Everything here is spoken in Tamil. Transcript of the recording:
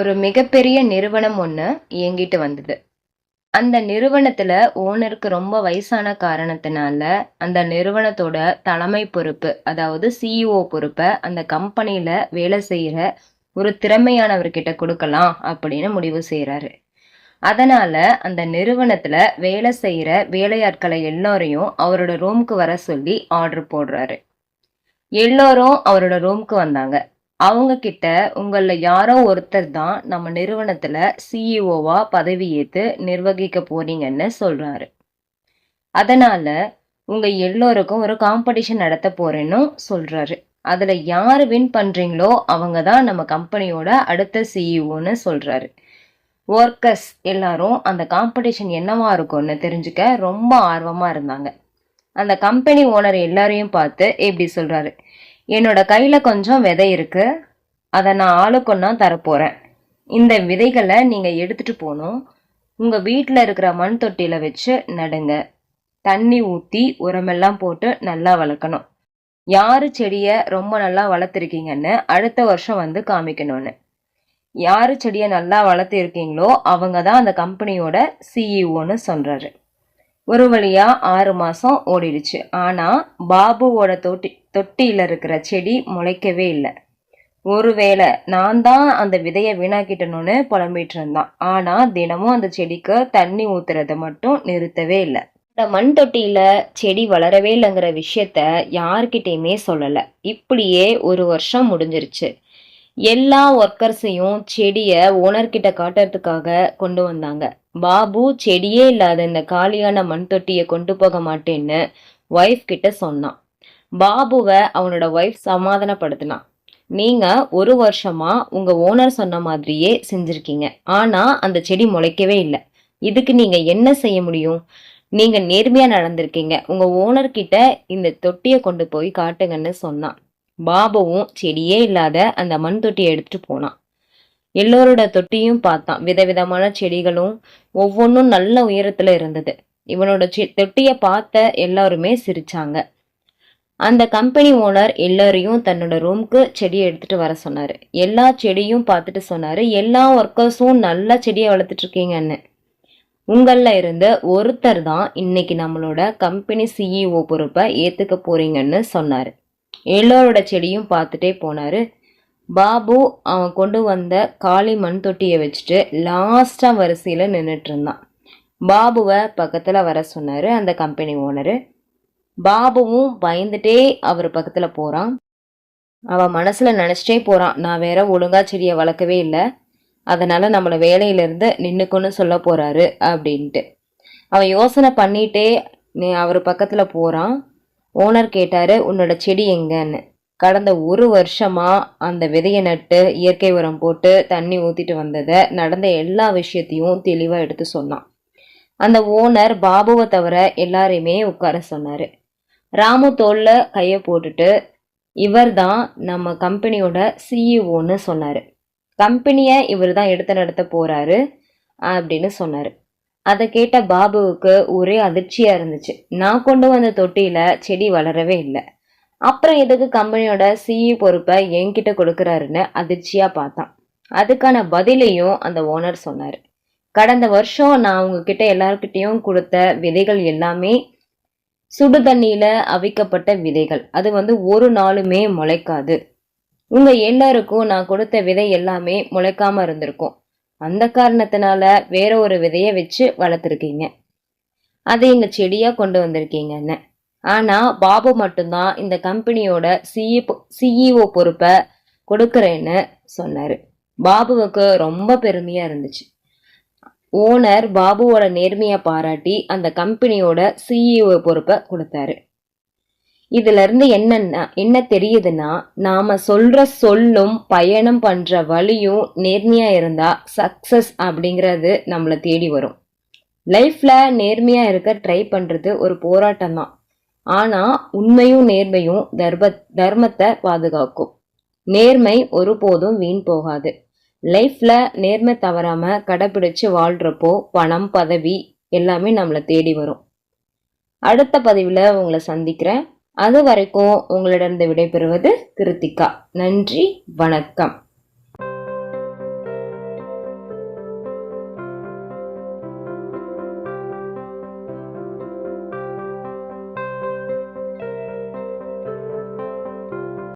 ஒரு மிகப்பெரிய நிறுவனம் ஒண்ணு இயங்கிட்டு வந்தது. அந்த நிறுவனத்துல ஓனருக்கு ரொம்ப வயசான காரணத்தினால, அந்த நிறுவனத்தோட தலைமை பொறுப்பு, அதாவது சிஇஓ பொறுப்ப அந்த கம்பெனில வேலை செய்யற ஒரு திறமையானவர்கிட்ட கொடுக்கலாம் அப்படின்னு முடிவு செய்யறாரு. அதனால அந்த நிறுவனத்துல வேலை செய்யற வேலையாட்களை எல்லாரையும் அவரோட ரூமுக்கு வர சொல்லி ஆர்டர் போடுறாரு. எல்லோரும் அவரோட ரூமுக்கு வந்தாங்க. அவங்க கிட்ட உங்கள யாரோ ஒருத்தர் தான் நம்ம நிறுவனத்துல சிஇஓவா பதவி ஏத்து நிர்வகிக்க போறீங்கன்னு சொல்றாரு. அதனால உங்க எல்லோருக்கும் ஒரு காம்படிஷன் நடத்த போறேன்னு சொல்றாரு. அதுல யாரு வின் பண்றீங்களோ அவங்க தான் நம்ம கம்பெனியோட அடுத்த சிஇஓன்னு சொல்றாரு. ஒர்க்கர்ஸ் எல்லாரும் அந்த காம்படிஷன் என்னவா இருக்கும்னு தெரிஞ்சுக்க ரொம்ப ஆர்வமா இருந்தாங்க. அந்த கம்பெனி ஓனர் எல்லாரையும் பார்த்து இப்படி சொல்றாரு, என்னோட கையில கொஞ்சம் விதை இருக்கு, அதை நான் ஆளுக்கொன்னா தரப்போறேன். இந்த விதைகளை நீங்க எடுத்துட்டு போகணும். உங்க வீட்டுல இருக்கிற மண் தொட்டியில வச்சு நடுங்க. தண்ணி ஊத்தி உரமெல்லாம் போட்டு நல்லா வளர்க்கணும். யாரு செடிய ரொம்ப நல்லா வளர்த்துருக்கீங்கன்னு அடுத்த வருஷம் வந்து காமிக்கணும்னு. யாரு செடிய நல்லா வளர்த்து இருக்கீங்களோ அவங்க தான் அந்த கம்பெனியோட சிஇஓன்னு சொல்றாரு. ஒரு வழியா 6 மாசம் ஓடிடுச்சு. ஆனா பாபுவோட தொட்டியில இருக்கிற செடி முளைக்கவே இல்லை. ஒருவேளை நான் தான் அந்த விதைய வீணாக்கிட்டணும்னு புலம்பிட்டு இருந்தான். ஆனா தினமும் அந்த செடிக்கு தண்ணி ஊத்துறத மட்டும் நிறுத்தவே இல்லை. இந்த மண் தொட்டியில செடி வளரவே இல்லைங்கிற விஷயத்த யார்கிட்டயுமே சொல்லல. இப்படியே 1 வருஷம் முடிஞ்சிருச்சு. எல்லா ஒர்க்கர்ஸையும் செடிய ஓனர்கிட்ட காட்டுறதுக்காக கொண்டு வந்தாங்க. பாபு செடியே இல்லாத இந்த காலியான மண் தொட்டியை கொண்டு போக மாட்டேன்னு ஒய்ஃப் கிட்ட சொன்னான். பாபுவை அவனோட ஒய்ஃப் சமாதானப்படுத்தினான். நீங்க 1 வருஷமா உங்க ஓனர் சொன்ன மாதிரியே செஞ்சிருக்கீங்க, ஆனா அந்த செடி முளைக்கவே இல்லை. இதுக்கு நீங்க என்ன செய்ய முடியும்? நீங்க நேர்மையா நடந்திருக்கீங்க. உங்க ஓனர்கிட்ட இந்த தொட்டியை கொண்டு போய் காட்டுங்கன்னு சொன்னான். பாபுவும் செடியே இல்லாத அந்த மண் தொட்டியை எடுத்துட்டு போனான். எல்லோரோட தொட்டியும் பார்த்தான். விதவிதமான செடிகளும் ஒவ்வொன்றும் நல்ல உயரத்துல இருந்தது. இவனோட தொட்டியை பார்த்த எல்லாருமே சிரிச்சாங்க. அந்த கம்பெனி ஓனர் எல்லாரையும் தன்னோட ரூம்க்கு செடியை எடுத்துட்டு வர சொன்னாரு. எல்லா செடியும் பார்த்துட்டு சொன்னாரு, எல்லா ஒர்க்கர்ஸும் நல்ல செடியை வளர்த்துட்டு இருக்கீங்கன்னு. உங்கள இருந்து ஒருத்தர் தான் இன்னைக்கு நம்மளோட கம்பெனி சிஇஓ பொறுப்பை ஏத்துக்க போறீங்கன்னு சொன்னாரு. எல்லோரோட செடியும் பார்த்துட்டே போனாரு. பாபு அவன் கொண்டு வந்த காளி மண் தொட்டியை வச்சுட்டு லாஸ்டா வரிசையில நின்றுட்டு இருந்தான். பாபுவை பக்கத்துல வர சொன்னாரு அந்த கம்பெனி ஓனரு. பாபுவும் பயந்துட்டே அவர் பக்கத்துல போறான். அவன் மனசுல நினைச்சிட்டே போறான், நான் வேற ஒழுங்கா செடியை வளர்க்கவே இல்லை, அதனால நம்மள வேலையிலிருந்து நின்னுக்குன்னு சொல்ல போறாரு அப்படின்ட்டு. அவன் யோசனை பண்ணிட்டே அவர் பக்கத்துல போறான். ஓனர் கேட்டாரு, உன்னோட செடி எங்கன்னு. கடந்த 1 வருஷமா அந்த விதையை நட்டு இயற்கை உரம் போட்டு தண்ணி ஊத்திட்டு வந்ததை நடந்த எல்லா விஷயத்தையும் தெளிவா எடுத்து சொன்னான். அந்த ஓனர் பாபுவை தவிர எல்லாரையுமே உட்கார சொன்னாரு. ராமு தோல்ல கைய போட்டுட்டு, இவர் தான் நம்ம கம்பெனியோட சிஇஓன்னு சொன்னாரு. கம்பெனிய இவர் தான் எடுத்து நடத்த போறாரு அப்படின்னு சொன்னாரு. அதை கேட்ட பாபுவுக்கு ஒரே அதிர்ச்சியா இருந்துச்சு. நான் கொண்டு வந்த தொட்டியில செடி வளரவே இல்லை, அப்புறம் எதுக்கு கம்பெனியோட சிஇஓ பொறுப்பை என்கிட்ட கொடுக்கறாருன்னு அதிர்ச்சியா பார்த்தான். அதுக்கான பதிலையும் அந்த ஓனர் சொன்னாரு. கடந்த வருஷம் நான் உங்ககிட்ட எல்லார்கிட்டையும் கொடுத்த விதைகள் எல்லாமே சுடு தண்ணியில அவிக்கப்பட்ட விதைகள். அது ஒரு நாளுமே முளைக்காது. உங்க எல்லாருக்கும் நான் கொடுத்த விதை எல்லாமே முளைக்காம இருந்திருக்கும். அந்த காரணத்தினால வேற ஒரு விதைய வச்சு வளர்த்துருக்கீங்க, அதை எங்க செடியா கொண்டு வந்திருக்கீங்கன்னு. ஆனா பாபு மட்டும்தான் இந்த கம்பெனியோட சிஇஓ பொறுப்பை கொடுக்கறேன்னு சொன்னாரு. பாபுவுக்கு ரொம்ப பெருமையா இருந்துச்சு. ஓனர் பாபுவோட நேர்மையை பாராட்டி அந்த கம்பெனியோட சிஇஓ பொறுப்பை கொடுத்தாரு. இதுல இருந்து என்ன தெரியுதுன்னா, நாம சொல்ற சொல்லும் பயணம் பண்ற வழியும் நேர்மையா இருந்தா சக்சஸ் அப்படிங்கிறது நம்மள தேடி வரும். லைஃப்ல நேர்மையா இருக்க ட்ரை பண்றது ஒரு போராட்டம் தான். ஆனா உண்மையும் நேர்மையும் தர்மத்தை பாதுகாக்கும். நேர்மை ஒருபோதும் வீண் போகாது. லைஃப்ல நேர்மை தவறாம கடைபிடிச்சு வாழ்றப்போ பணம் பதவி எல்லாமே நம்மளை தேடி வரும். அடுத்த பதிவுல உங்களை சந்திக்கிறேன். அது வரைக்கும் உங்களிடம் விடைபெறுவது கிருத்திகா. நன்றி, வணக்கம்.